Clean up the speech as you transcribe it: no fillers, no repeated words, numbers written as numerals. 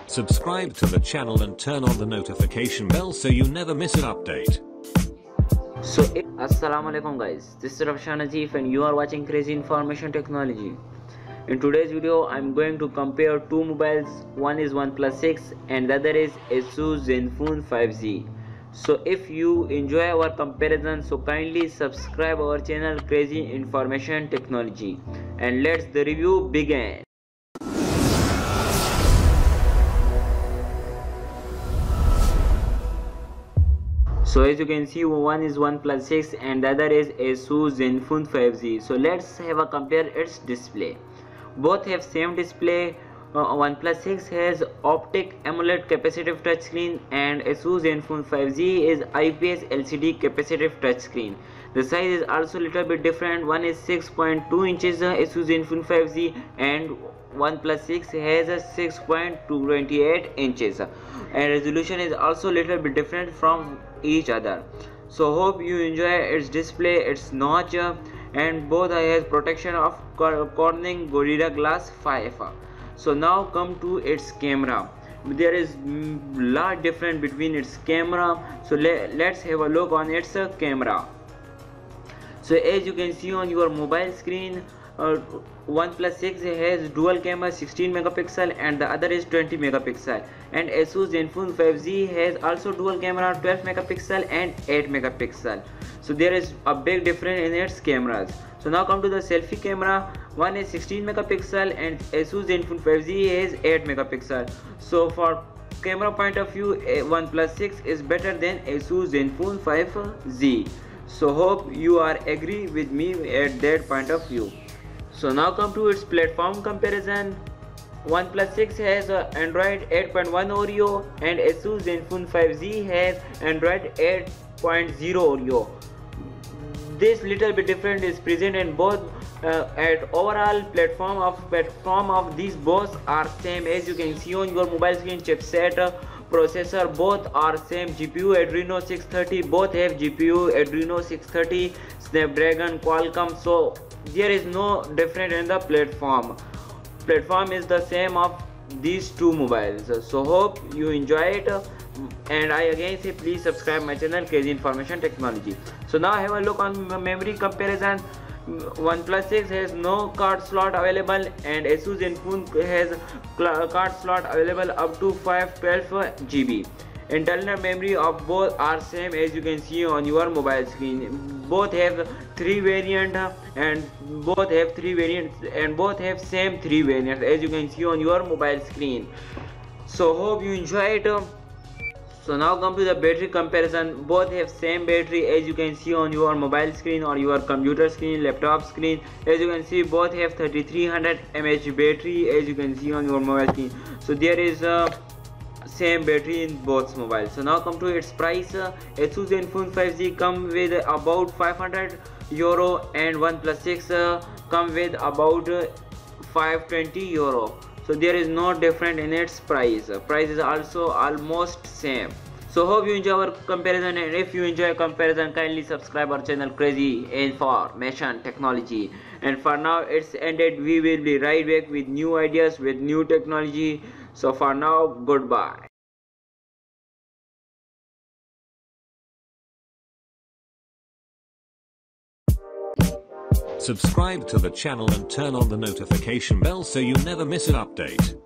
Subscribe to the channel and turn on the notification bell so you never miss an update. So assalamu alaikum guys, this is Rafshan Ajif and you are watching Crazy Information Technology. In today's video I'm going to compare two mobiles. One is OnePlus 6 and the other is Asus ZenFone 5G. So if you enjoy our comparison, so kindly subscribe our channel Crazy Information Technology and let's the review begin. So as you can see, one is OnePlus 6 and the other is Asus ZenFone 5G. So let's have a compare its display. Both have same display. OnePlus 6 has optic AMOLED capacitive touchscreen and Asus ZenFone 5G is IPS LCD capacitive touchscreen. The size is also little bit different. One is 6.2 inches Asus ZenFone 5G and OnePlus 6 has a 6.228 inches and resolution is also little bit different from each other. So hope you enjoy its display, its notch, and both has protection of Corning Gorilla Glass 5. So now come to its camera. There is lot different between its camera. So let's have a look on its camera. So as you can see on your mobile screen, OnePlus 6 has dual camera 16 megapixel and the other is 20 megapixel, and Asus ZenFone 5G has also dual camera 12 megapixel and 8 megapixel. So there is a big difference in its cameras. So now come to the selfie camera. One is 16 megapixel and Asus ZenFone 5G has 8 megapixel. So for camera point of view, OnePlus 6 is better than Asus ZenFone 5G. So hope you are agree with me at that point of view. So now come to its platform comparison. OnePlus 6 has Android 8.1 Oreo and Asus ZenFone 5G has Android 8.0 Oreo. This little bit different is present in both. At overall platform of these both are same. As you can see on your mobile screen, chipset, processor both are same. GPU Adreno 630, both have GPU Adreno 630, Snapdragon, Qualcomm. So there is no difference in the platform is the same of these two mobiles. So hope you enjoy it, and I again say please subscribe my channel Crazy Information Technology. So now have a look on memory comparison. OnePlus 6 has no card slot available and Asus ZenFone has card slot available up to 512 GB. Internal memory of both are same as you can see on your mobile screen. Both have three variants and both have same three variants as you can see on your mobile screen. So hope you enjoy it. So now come to the battery comparison. Both have same battery as you can see on your mobile screen or your computer screen, laptop screen. As you can see, both have 3300 mAh battery as you can see on your mobile screen. So there is same battery in both mobiles. So now come to its price. Asus ZenFone 5G come with about 500 euro and OnePlus 6 come with about 520 euro. So there is no difference in its price. Price is also almost same. So hope you enjoy our comparison, and if you enjoy comparison, kindly subscribe our channel Crazy Information Technology. And for now it's ended. We will be right back with new ideas, with new technology. So for now, goodbye. Subscribe to the channel and turn on the notification bell so you never miss an update.